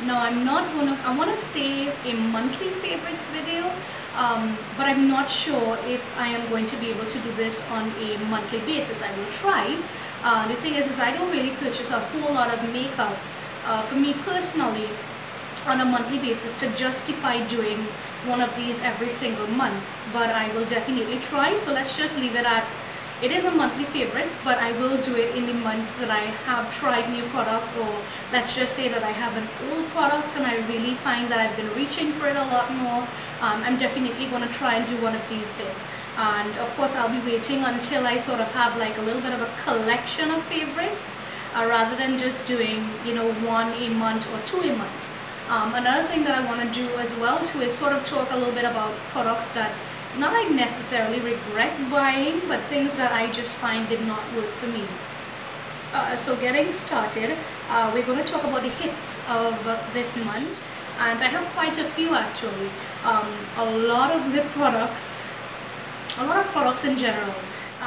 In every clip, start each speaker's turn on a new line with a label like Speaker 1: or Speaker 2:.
Speaker 1: Now I want to say a monthly favorites video, but I'm not sure if I am going to be able to do this on a monthly basis. I will try. The thing is I don't really purchase a whole lot of makeup for me personally on a monthly basis to justify doing one of these every single month, but I will definitely try. So let's just leave it at, it is a monthly favorites, but I will do it in the months that I have tried new products, or let's just say that I have an old product and I really find that I've been reaching for it a lot more. I'm definitely going to try and do one of these vids. And of course I'll be waiting until I sort of have like a little bit of a collection of favorites, rather than just doing, you know, one a month or two a month. Another thing that I want to do as well too is sort of talk a little bit about products that not I necessarily regret buying, but things that I just find did not work for me. So getting started, we're going to talk about the hits of this month, and I have quite a few actually. A lot of products in general.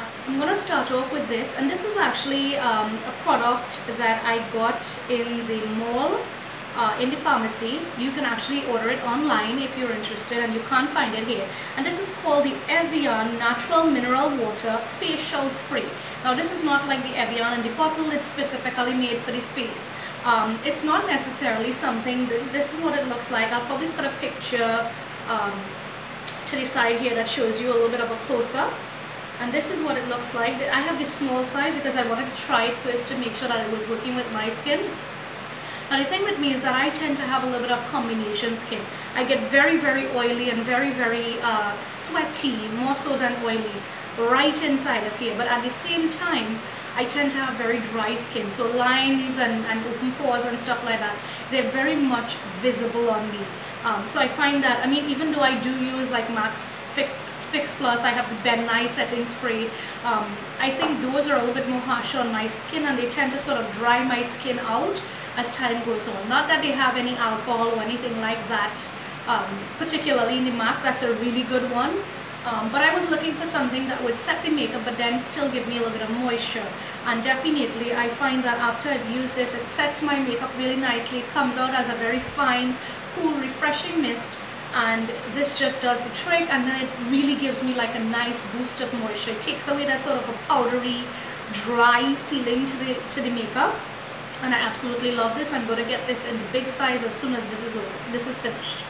Speaker 1: So I'm going to start off with this, and this is actually a product that I got in the mall. In the pharmacy. You can actually order it online if you're interested, and you can't find it here. And this is called the Evian Natural Mineral Water Facial Spray. Now this is not like the Evian in the bottle, it's specifically made for the face. It's not necessarily something, this is what it looks like. I'll probably put a picture to the side here that shows you a little bit of a close-up. And this is what it looks like. I have the small size because I wanted to try it first to make sure that it was working with my skin. Now the thing with me is that I tend to have a little bit of combination skin. I get very, very oily and very, very sweaty, more so than oily, right inside of here. But at the same time, I tend to have very dry skin. So lines and open pores and stuff like that, they're very much visible on me. So I find that, I mean, even though I do use like Max Fix Plus, I have the Ben Nye setting spray, I think those are a little bit more harsh on my skin, and they tend to sort of dry my skin out as time goes on. Not that they have any alcohol or anything like that, particularly in the MAC. That's a really good one. But I was looking for something that would set the makeup but then still give me a little bit of moisture. And definitely I find that after I've used this, it sets my makeup really nicely. It comes out as a very fine, cool, refreshing mist. And this just does the trick, and then it really gives me like a nice boost of moisture. It takes away that sort of a powdery, dry feeling to the makeup. And I absolutely love this. I'm going to get this in the big size as soon as this is finished.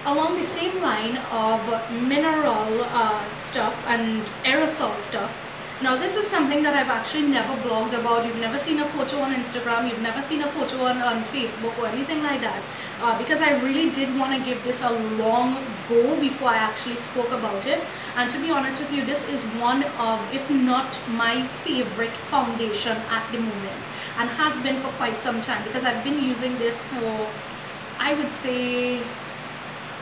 Speaker 1: Along the same line of mineral stuff and aerosol stuff, now this is something that I've actually never blogged about. You've never seen a photo on Instagram, you've never seen a photo on Facebook or anything like that, because I really did want to give this a long go before I actually spoke about it. And to be honest with you, this is one of, if not my favorite foundation at the moment, and has been for quite some time, because I've been using this for, I would say,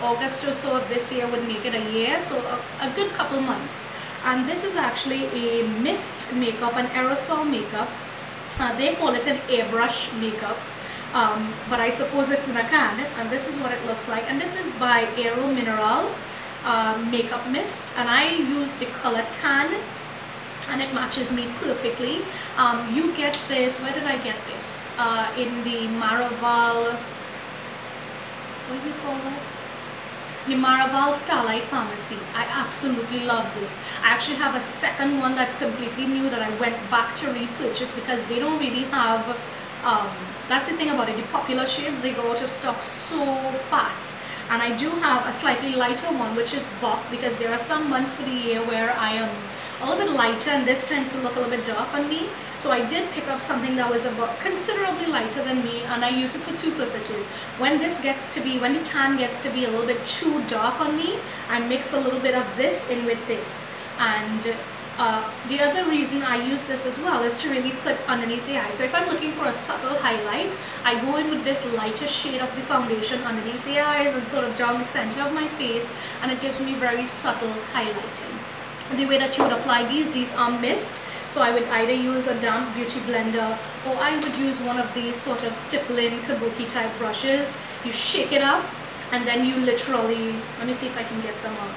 Speaker 1: August or so of this year would make it a year, so a good couple months. And this is actually a mist makeup, an aerosol makeup. They call it an airbrush makeup, but I suppose it's in a can, and this is what it looks like. And this is by Aero Minerale makeup mist, and I use the color Tan, and it matches me perfectly. You get this, where did I get this? In the Maraval, what do you call that? The Maraval Starlite pharmacy. I absolutely love this. I actually have a second one that's completely new that I went back to repurchase because they don't really have, that's the thing about it, the popular shades, they go out of stock so fast. And I do have a slightly lighter one, which is buff, because there are some months for the year where I am a little bit lighter and this tends to look a little bit dark on me. So I did pick up something that was about considerably lighter than me, and I use it for two purposes. When the tan gets to be a little bit too dark on me, I mix a little bit of this in with this. And the other reason I use this as well is to really put underneath the eye. So if I'm looking for a subtle highlight, I go in with this lighter shade of the foundation underneath the eyes and sort of down the center of my face, and it gives me very subtle highlighting. The way that you would apply these are mist. So I would either use a damp beauty blender, or I would use one of these sort of stippling kabuki type brushes. You shake it up, and then you literally, let me see if I can get some on.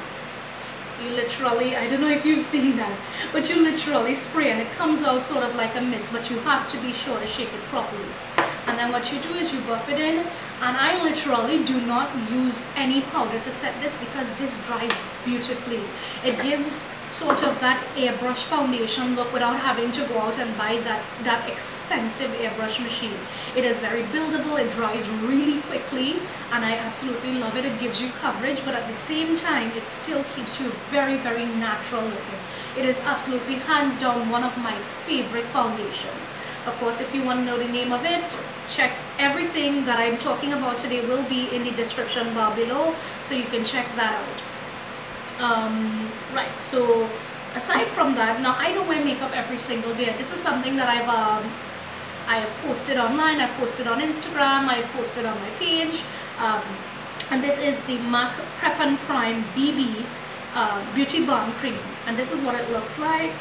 Speaker 1: You literally, I don't know if you've seen that, but you literally spray and it comes out sort of like a mist, but you have to be sure to shake it properly. and then what you do is you buff it in. And I literally do not use any powder to set this because this dries beautifully. It gives sort of that airbrush foundation look without having to go out and buy that expensive airbrush machine. It is very buildable, it dries really quickly, and I absolutely love it. It gives you coverage, but at the same time it still keeps you very, very natural looking. It is absolutely hands down one of my favorite foundations. Of course, if you want to know the name of it, check everything that I'm talking about today will be in the description bar below, so you can check that out. Right, so aside from that, now I don't wear makeup every single day. This is something that I have posted online, I've posted on Instagram, I've posted on my page, and this is the MAC Prep and Prime BB Beauty Balm Cream, and this is what it looks like.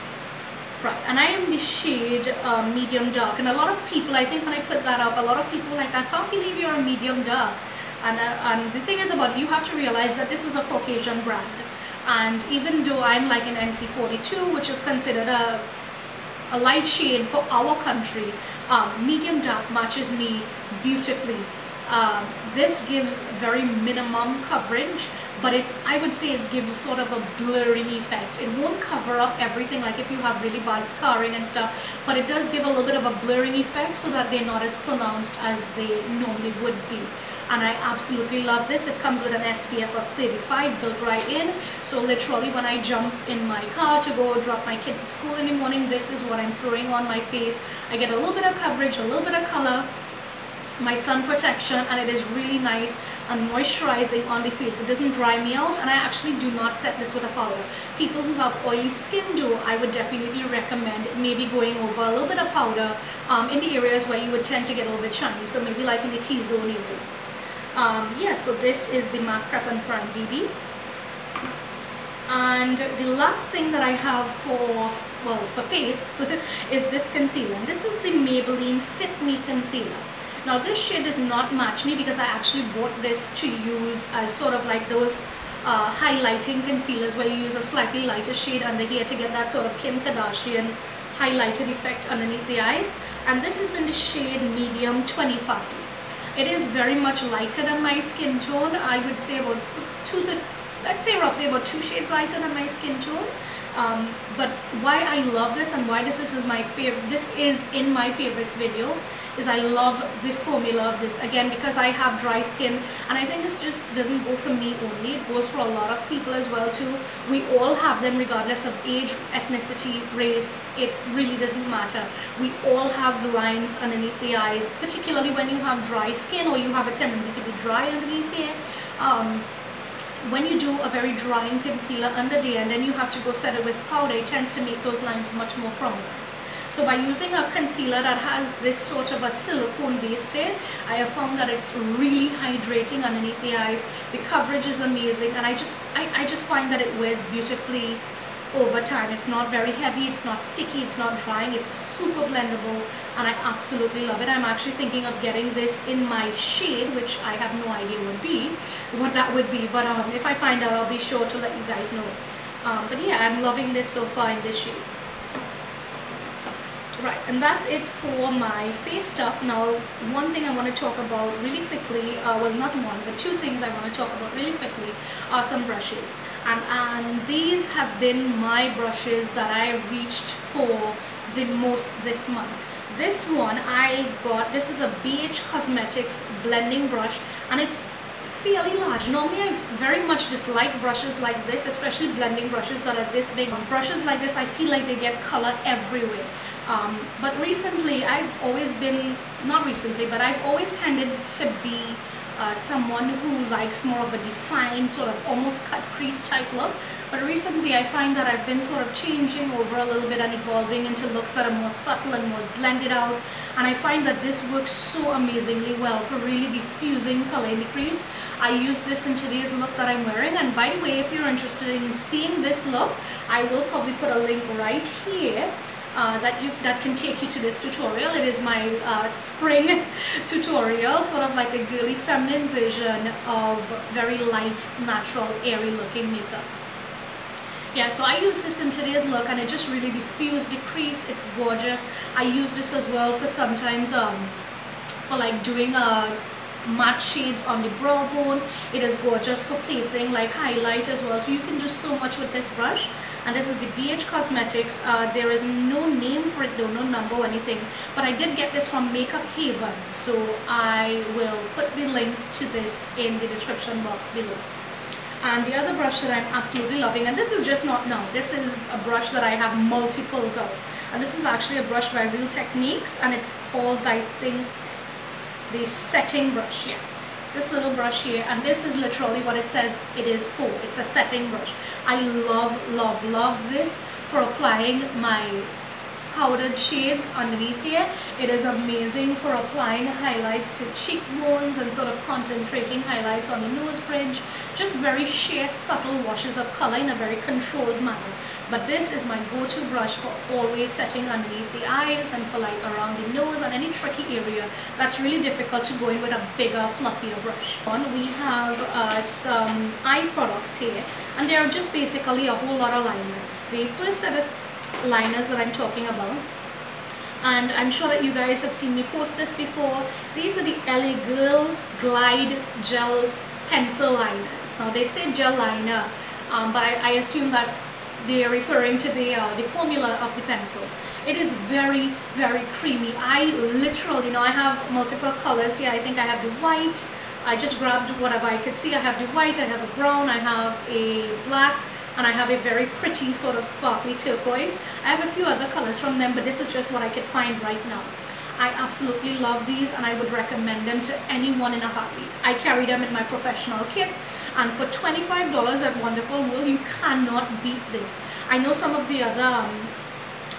Speaker 1: Right, and I am the shade medium dark, and a lot of people, I think when I put that up, a lot of people were like, I can't believe you're a medium dark. And the thing is about it, you have to realize that this is a Caucasian brand, and even though I'm like an NC42, which is considered a light shade for our country, medium dark matches me beautifully. This gives very minimum coverage, but I would say it gives sort of a blurring effect. It won't cover up everything like if you have really bad scarring and stuff, but it does give a little bit of a blurring effect so that they're not as pronounced as they normally would be. And I absolutely love this. It comes with an SPF of 35 built right in, so literally when I jump in my car to go drop my kid to school in the morning, this is what I'm throwing on my face. I get a little bit of coverage, a little bit of color, my sun protection, and it is really nice and moisturizing on the face. It doesn't dry me out, and I actually do not set this with a powder. People who have oily skin though, I would definitely recommend maybe going over a little bit of powder in the areas where you would tend to get a little bit shiny, so maybe like in the T-zone area. Yeah, so this is the MAC Prep and Prime BB. And the last thing that I have for face is this concealer. And this is the Maybelline Fit Me concealer. Now this shade does not match me because I actually bought this to use as sort of like those highlighting concealers where you use a slightly lighter shade under here to get that sort of Kim Kardashian highlighted effect underneath the eyes. And this is in the shade medium 25. It is very much lighter than my skin tone. I would say about let's say roughly about 2 shades lighter than my skin tone. But why I love this and why this is my favorite, this is in my favorites video, is I love the formula of this. Again, because I have dry skin, and I think this just doesn't go for me only, it goes for a lot of people as well too. We all have them regardless of age, ethnicity, race, it really doesn't matter. We all have lines underneath the eyes, particularly when you have dry skin or you have a tendency to be dry underneath here. When you do a very drying concealer under there and then you have to go set it with powder, it tends to make those lines much more prominent. So by using a concealer that has this sort of a silicone base here, I have found that it's really hydrating underneath the eyes. The coverage is amazing, and I just find that it wears beautifully over time. It's not very heavy, it's not sticky, it's not drying, it's super blendable, and I absolutely love it. I'm actually thinking of getting this in my shade, which I have no idea what that would be, but if I find out, I'll be sure to let you guys know. But yeah, I'm loving this so far in this shade. Right, and that's it for my face stuff. Now, one thing I want to talk about really quickly, well, not one, but 2 things I want to talk about really quickly are some brushes. And these have been my brushes that I reached for the most this month. This one I got, this is a BH Cosmetics blending brush, and it's fairly large. Normally I very much dislike brushes like this, especially blending brushes that are this big. Brushes like this, I feel like they get color everywhere. But recently, I've always been, not recently, but I've always tended to be someone who likes more of a defined, sort of almost cut crease type look. But recently, I find that I've been sort of changing over a little bit and evolving into looks that are more subtle and more blended out. And I find that this works so amazingly well for really diffusing color in the crease. I use this in today's look that I'm wearing. And by the way, if you're interested in seeing this look, I will probably put a link right here. That can take you to this tutorial. It is my spring tutorial, sort of like a girly feminine version of very light, natural, airy looking makeup. Yeah, so I use this in today's look and it just really diffused the crease. It's gorgeous. I use this as well for sometimes for like doing a matte shades on the brow bone. It is gorgeous for placing like highlight as well. So you can do so much with this brush. And this is the BH Cosmetics. There is no name for it though, no number or anything, but I did get this from Makeup Haven, so I will put the link to this in the description box below. And the other brush that I'm absolutely loving, and this is just not now, this is a brush that I have multiples of, and this is actually a brush by Real Techniques, and it's called, I think, the setting brush. Yes, it's this little brush here, and this is literally what it says it is for. It's a setting brush. I love this for applying my powdered shades underneath here. It is amazing for applying highlights to cheekbones and sort of concentrating highlights on the nose bridge. Just very sheer subtle washes of color in a very controlled manner. But this is my go-to brush for always setting underneath the eyes and for like around the nose and any tricky area that's really difficult to go in with a bigger, fluffier brush. We have some eye products here, and they're just basically a whole lot of liners. The first set of liners that I'm talking about, and I'm sure that you guys have seen me post this before, these are the LA Girl Glide Gel Pencil Liners. Now they say gel liner, but I assume that's they're referring to the formula of the pencil. It is very creamy. I literally, I have multiple colors here. I think I have the white. I just grabbed whatever I could see. I have the white, I have a brown, I have a black, and I have a very pretty sort of sparkly turquoise. I have a few other colors from them, but this is just what I could find right now. I absolutely love these, and I would recommend them to anyone in a heartbeat. I carry them in my professional kit, and for $25 at Wonderful World, you cannot beat this. I know some of the other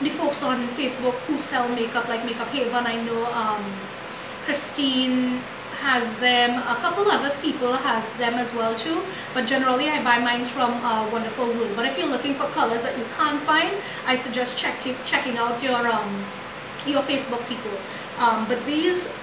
Speaker 1: the folks on Facebook who sell makeup, like Makeup Haven. I know Christine has them, a couple other people have them as well too, but generally I buy mine from Wonderful World. But if you're looking for colors that you can't find, I suggest checking out your Facebook people. But these,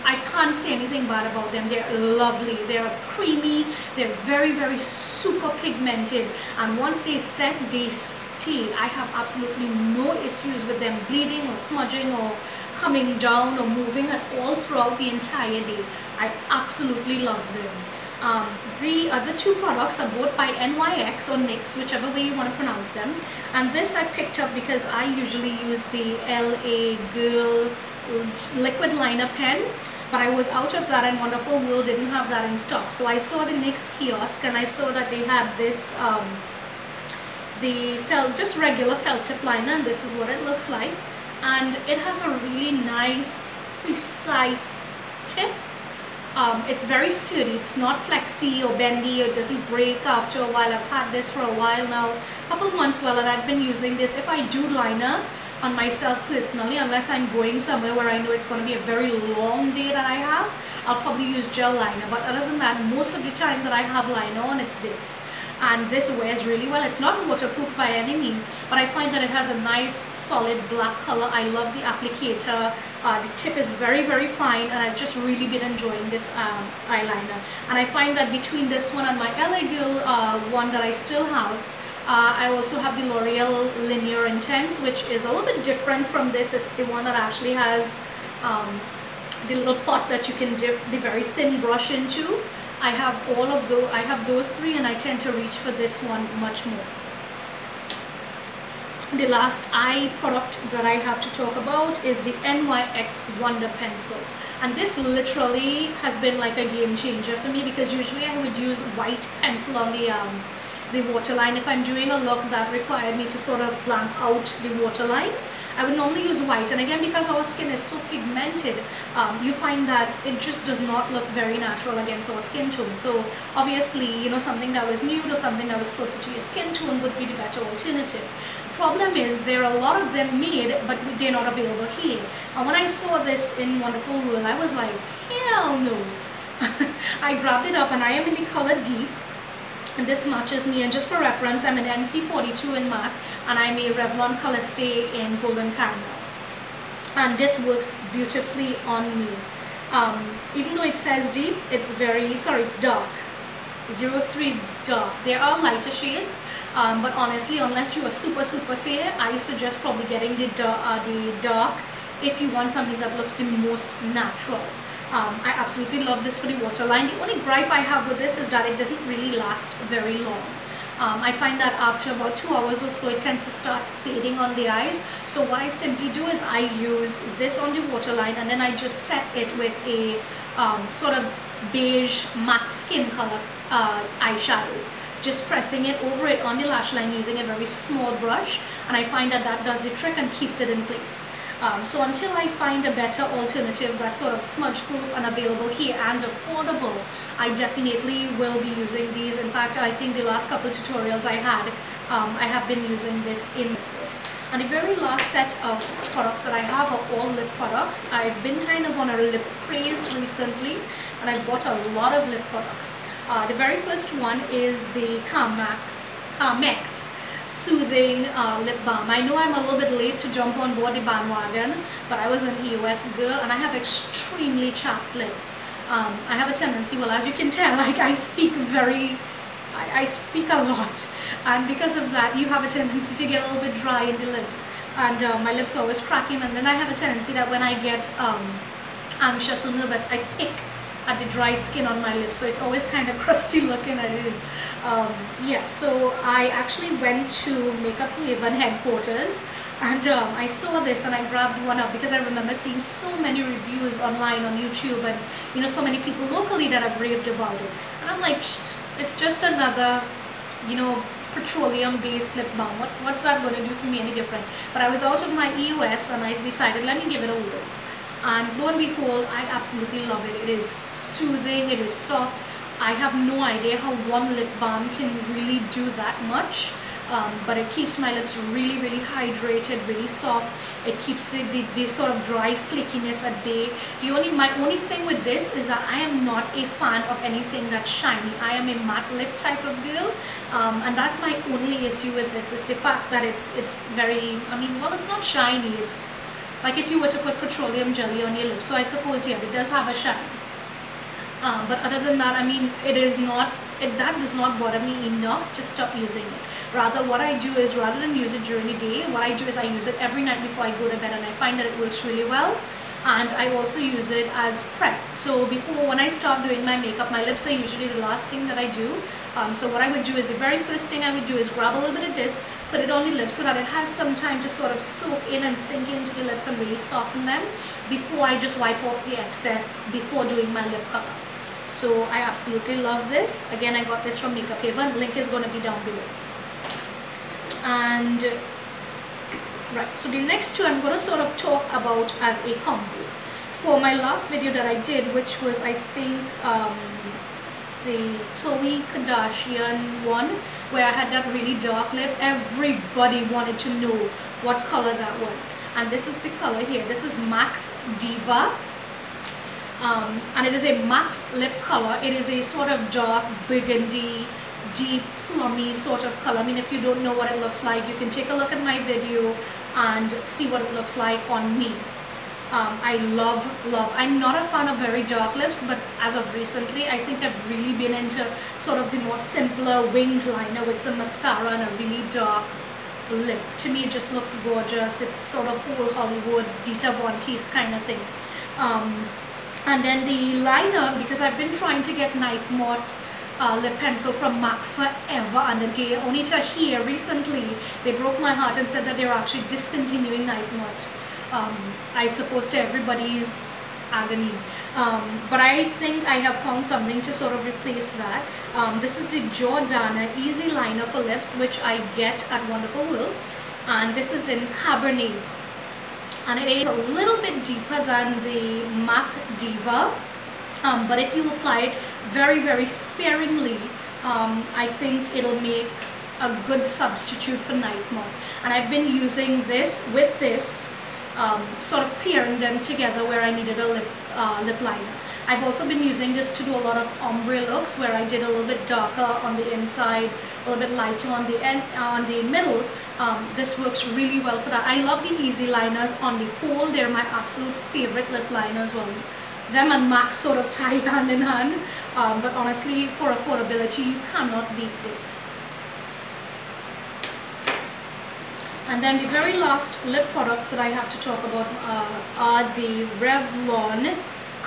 Speaker 1: I can't say anything bad about them. They're lovely, they're creamy, they're very super pigmented, and once they set, they stay. I have absolutely no issues with them bleeding or smudging or coming down or moving at all throughout the entire day. I absolutely love them. The other two products are both by NYX or NYX, whichever way you want to pronounce them, and this I picked up because I usually use the LA Girl liquid liner pen, but I was out of that and Wonderful World didn't have that in stock. So I saw the NYX kiosk and I saw that they had this just regular felt tip liner, and this is what it looks like, and it has a really nice precise tip. It's very sturdy, it's not flexy or bendy, it doesn't break after a while. I've had this for a while now, a couple of months well, and I've been using this. If I do liner on myself personally, unless I'm going somewhere where I know it's going to be a very long day that I have, I'll probably use gel liner. But other than that, most of the time that I have liner on, it's this. And this wears really well. It's not waterproof by any means, but I find that it has a nice solid black color. I love the applicator. The tip is very fine, and I've just really been enjoying this eyeliner. And I find that between this one and my LA Girl one that I still have, I also have the L'Oreal Linear Intense, which is a little bit different from this. It's the one that actually has the little pot that you can dip the very thin brush into. I have all of those. I have those three, and I tend to reach for this one much more. The last eye product that I have to talk about is the NYX Wonder pencil, and this literally has been like a game changer for me, because usually I would use white pencil on the waterline. If I'm doing a look that required me to sort of blank out the waterline, I would normally use white. And again, because our skin is so pigmented, you find that it just does not look very natural against our skin tone. So obviously, something that was nude or something that was closer to your skin tone would be the better alternative. The problem is there are a lot of them made, but they're not available here. And when I saw this in Wonderful World, I was like, hell no. I grabbed it up, and I am in the color Deep. And this matches me, and just for reference, I'm an NC42 in MAC, and I'm a Revlon Color Stay in Golden Caramel. And this works beautifully on me. Even though it says deep, it's dark. 03 dark. There are lighter shades, but honestly, unless you are super fair, I suggest probably getting the dark if you want something that looks the most natural. I absolutely love this for the waterline. The only gripe I have with this is that it doesn't really last very long. I find that after about 2 hours or so, it tends to start fading on the eyes. So what I simply do is I use this on the waterline, and then I just set it with a sort of beige matte skin color eyeshadow. Just pressing it over it on the lash line using a very small brush, and I find that that does the trick and keeps it in place. So until I find a better alternative that's sort of smudge proof and available here and affordable, I definitely will be using these. In fact, I think the last couple tutorials I had, I have been using this in this. And the very last set of products that I have are all lip products. I've been kind of on a lip craze recently, and I bought a lot of lip products. The very first one is the Carmex Soothing Lip Balm. I know I'm a little bit late to jump on board the bandwagon, but I was an EOS girl and I have extremely chapped lips. I have a tendency, well, as you can tell, like I speak a lot, and because of that you have a tendency to get a little bit dry in the lips, and my lips are always cracking, and then I have a tendency that when I get anxious or nervous, I pick at the dry skin on my lips, so it's always kind of crusty looking at it. Yeah, so I actually went to Makeup Haven headquarters, and I saw this and I grabbed one up because I remember seeing so many reviews online on YouTube, and you know, so many people locally that have raved about it, and I'm like, it's just another, you know, petroleum based lip balm. What's that going to do for me any different? But I was out of my EOS and I decided, let me give it a whirl. And lo and behold, I absolutely love it. It is soothing, it is soft. I have no idea how one lip balm can really do that much, but it keeps my lips really, really hydrated, really soft. It keeps the sort of dry flakiness at bay. My only thing with this is that I am not a fan of anything that's shiny. I am a matte lip type of girl, and that's my only issue with this, is the fact that it's very, I mean, well, it's not shiny, it's like if you were to put petroleum jelly on your lips. So I suppose, yeah, it does have a shine. But other than that, I mean, that does not bother me enough to stop using it. Rather, what I do is, rather than use it during the day, what I do is I use it every night before I go to bed, and I find that it works really well. And I also use it as prep. So when I start doing my makeup, my lips are usually the last thing that I do. So what I would do is, the very first thing I would do is grab a little bit of this, put it on the lips so that it has some time to sort of soak in and sink into the lips and really soften them before I just wipe off the excess before doing my lip color. So I absolutely love this. Again, I got this from Makeup Haven. Link is going to be down below. And right, so the next two I'm going to sort of talk about as a combo. For my last video that I did, which was, I think, the Khloe Kardashian one, where I had that really dark lip, everybody wanted to know what color that was. And this is the color here. This is NYX Diva. And it is a matte lip color. It is a sort of dark burgundy, deep plummy sort of color. I mean, if you don't know what it looks like, you can take a look at my video and see what it looks like on me. I love, I'm not a fan of very dark lips, but as of recently, I think I've really been into sort of the more simpler winged liner with some mascara and a really dark lip. To me, it just looks gorgeous. It's sort of old Hollywood, Dita Von Teese kind of thing. And then the liner, because I've been trying to get Knife Mott lip pencil from MAC forever and a day, only to hear recently they broke my heart and said that they're actually discontinuing Knife Mott. I suppose to everybody's agony. But I think I have found something to sort of replace that. This is the Jordana Easy Liner for Lips, which I get at Wonderful World. And this is in Cabernet. And it is a little bit deeper than the MAC Diva. But if you apply it very, very sparingly, I think it'll make a good substitute for Knife Mott. And I've been using this with this, sort of pairing them together where I needed a lip liner. I've also been using this to do a lot of ombre looks, where I did a little bit darker on the inside, a little bit lighter on the end, on the middle. This works really well for that. I love the easy liners on the whole. They're my absolute favorite lip liners. Well, them and MAC sort of tie hand in hand, but honestly, for affordability, you cannot beat this. And then the very last lip products that I have to talk about are the Revlon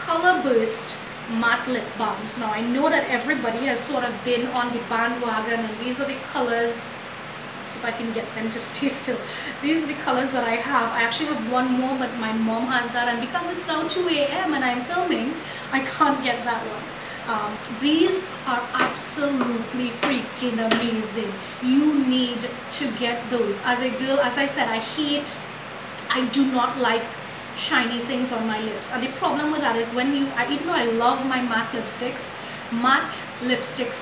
Speaker 1: Colorburst matte lip balms. Now I know that everybody has sort of been on the bandwagon, and these are the colors. See if I can get them to stay still. These are the colors that I have. I actually have one more, but my mom has that, and because it's now 2 a.m. and I'm filming, I can't get that one. These are absolutely freaking amazing. You need to get those. As a girl, as I said, I do not like shiny things on my lips, and the problem with that is when even though I love my matte lipsticks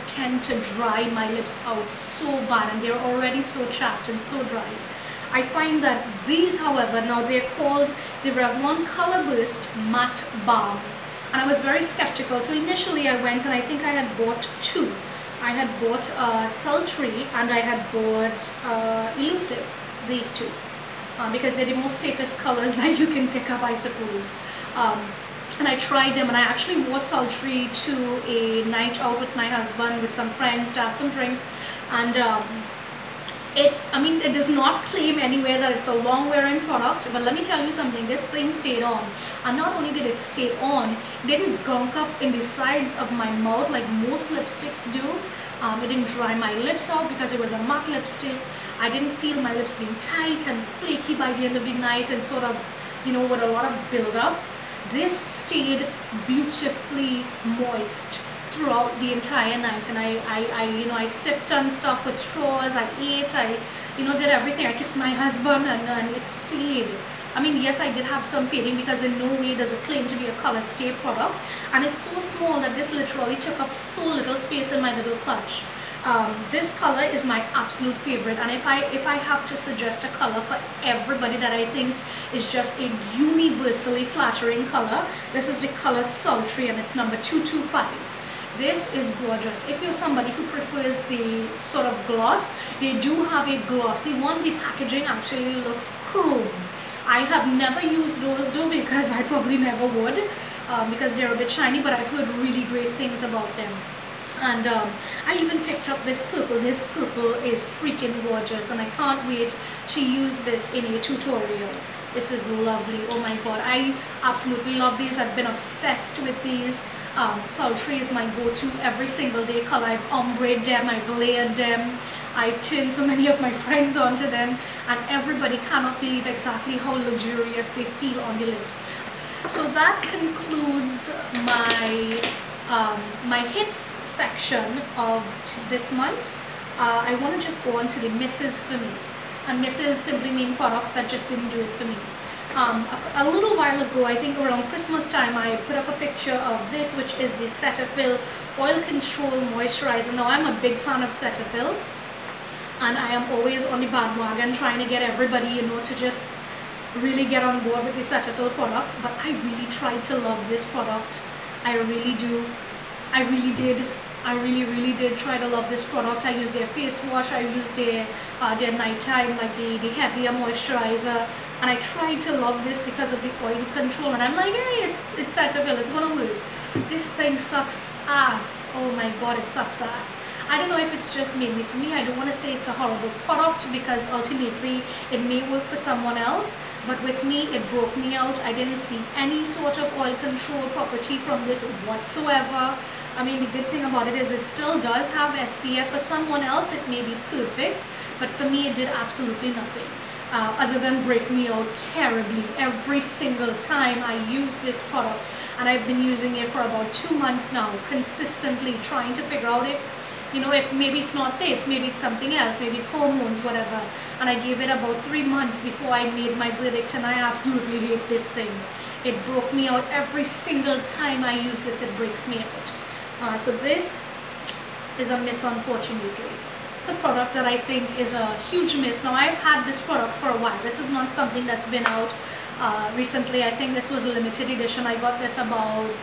Speaker 1: tend to dry my lips out so bad, and they're already so chapped and so dry. I find that these, however, now they're called the Revlon Colorburst Matte Balm, and I was very skeptical. So initially I went and I think I had bought two. I had bought Sultry and I had bought Elusive, these two. Because they're the most safest colors that you can pick up, I suppose. And I tried them, and I actually wore Sultry to a night out with my husband, with some friends, to have some drinks. And it does not claim anywhere that it's a long wearing product, but let me tell you something, this thing stayed on. And not only did it stay on, it didn't gunk up in the sides of my mouth like most lipsticks do. It didn't dry my lips out because it was a matte lipstick. I didn't feel my lips being tight and flaky by the end of the night and sort of, with a lot of build-up. This stayed beautifully moist throughout the entire night, and I sipped on stuff with straws, I ate, I did everything. I kissed my husband, and it stayed. I mean, yes, I did have some fading because in no way does it claim to be a color stay product, and it's so small that this literally took up so little space in my little clutch. This color is my absolute favorite, and if I have to suggest a color for everybody that I think is just a universally flattering color, this is the color Sultry, and it's number 225. This is gorgeous. If you're somebody who prefers the sort of gloss, they do have a glossy one. The packaging actually looks chrome. I have never used those though, because I probably never would, because they're a bit shiny, but I've heard really great things about them. And I even picked up this purple. This purple is freaking gorgeous, and I can't wait to use this in a tutorial. This is lovely. Oh my god, I absolutely love these. I've been obsessed with these. Sultry is my go-to every single day color. I've ombre'd them, I've layered them, I've turned so many of my friends onto them, and everybody cannot believe exactly how luxurious they feel on the lips. So that concludes my hits section of this month. I want to just go on to the misses for me, and misses simply mean products that just didn't do it for me. A little while ago, I think around Christmas time, I put up a picture of this, which is the Cetaphil Oil Control Moisturizer. Now, I'm a big fan of Cetaphil, and I am always on the bandwagon trying to get everybody, to just really get on board with the Cetaphil products, but I really tried to love this product. I really do. I really did. I really did try to love this product. I used their face wash, I used their nighttime, like the heavier moisturizer, and I tried to love this because of the oil control, and I'm like, hey, it's Cetaphil, it's gonna work. This thing sucks ass. Oh my god, it sucks ass. I don't know if it's just mainly for me. I don't want to say it's a horrible product, because ultimately it may work for someone else, but with me it broke me out. I didn't see any sort of oil control property from this whatsoever. I mean, the good thing about it is it still does have SPF. For someone else it may be perfect, but for me it did absolutely nothing other than break me out terribly every single time I use this product. And I've been using it for about 2 months now, consistently trying to figure out if maybe it's not this, maybe it's something else, maybe it's hormones, whatever. And I gave it about 3 months before I made my verdict, and I absolutely hate this thing. It broke me out every single time I use this. It breaks me out. So this is a miss, unfortunately. The product that I think is a huge miss. Now, I've had this product for a while. This is not something that's been out recently. I think this was a limited edition. I got this about,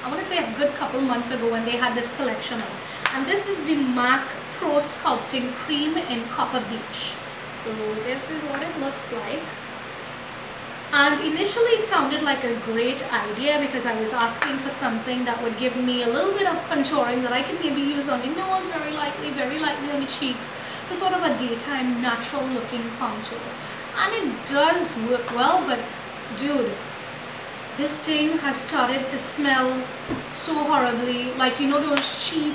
Speaker 1: I want to say, a good couple months ago when they had this collection out. And this is the MAC Pro Sculpting Cream in Copper Beach. So this is what it looks like. And initially it sounded like a great idea, because I was asking for something that would give me a little bit of contouring that I can maybe use on the nose, very lightly on the cheeks, for sort of a daytime natural looking contour. And it does work well, but dude, this thing has started to smell so horribly. Like, you know those cheap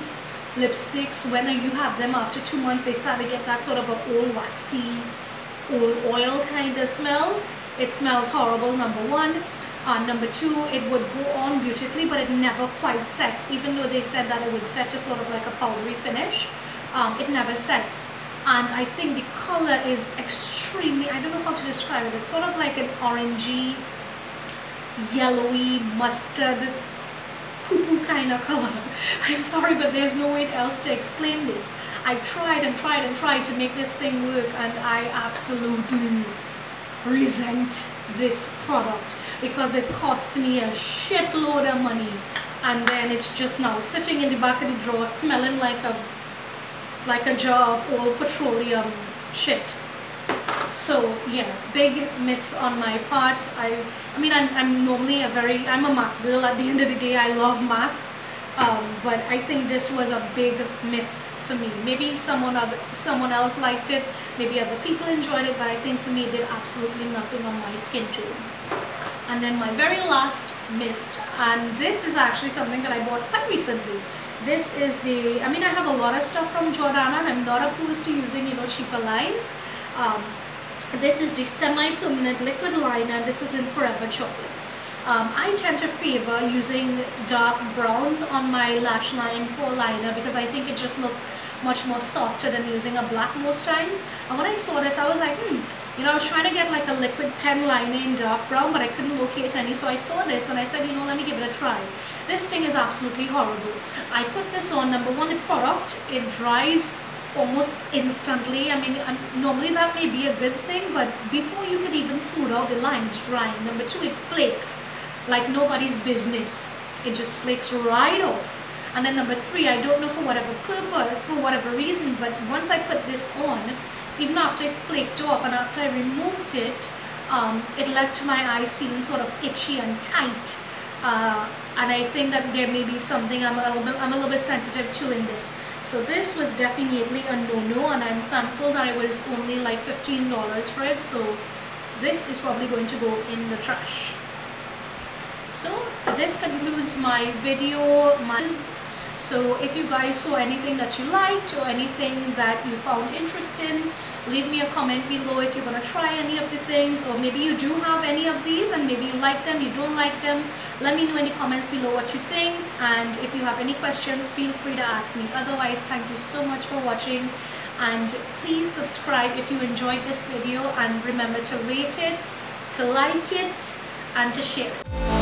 Speaker 1: lipsticks, when you have them after 2 months, they start to get that sort of an old waxy, old oil kind of smell. It smells horrible, number one. Number two, it would go on beautifully, but it never quite sets. Even though they said that it would set to sort of like a powdery finish, it never sets. And I think the color is extremely, I don't know how to describe it. It's sort of like an orangey, yellowy, mustard, poo-poo kind of color. I'm sorry, but there's no way else to explain this. I've tried and tried and tried to make this thing work, and I absolutely resent this product because it cost me a shitload of money, and then it's just now sitting in the back of the drawer smelling like a jar of old petroleum shit. So yeah, big miss on my part. I mean, I'm normally I'm a MAC girl. At the end of the day, I love MAC, but I think this was a big miss for me. Maybe someone else liked it, maybe other people enjoyed it, but I think for me it did absolutely nothing on my skin tone. And then my very last mist, and this is actually something that I bought quite recently. This is the, I mean, I have a lot of stuff from Jordana, and I'm not opposed to using, you know, cheaper lines. This is the semi-permanent liquid liner. This is in Forever Chocolate. I tend to favor using dark browns on my lash line for liner because I think it just looks much more softer than using a black most times. And when I saw this, I was like, you know, I was trying to get like a liquid pen liner in dark brown, but I couldn't locate any. So I saw this and I said, you know, let me give it a try. This thing is absolutely horrible. I put this on. Number one, the product, it dries almost instantly. I mean, normally that may be a good thing, but before you can even smooth out the line, it's drying. Number two, it flakes like nobody's business. It just flakes right off. And then number three, I don't know for whatever purpose, for whatever reason, but once I put this on, even after it flaked off and after I removed it, it left my eyes feeling sort of itchy and tight. And I think that there may be something I'm a little bit sensitive to in this. So this was definitely a no-no, and I'm thankful that it was only like $15 for it. So this is probably going to go in the trash. So this concludes my video. So if you guys saw anything that you liked or anything that you found interesting, leave me a comment below if you're going to try any of the things, or maybe you do have any of these and maybe you like them, you don't like them. Let me know in the comments below what you think, and if you have any questions, feel free to ask me. Otherwise, thank you so much for watching, and please subscribe if you enjoyed this video, and remember to rate it, to like it, and to share it.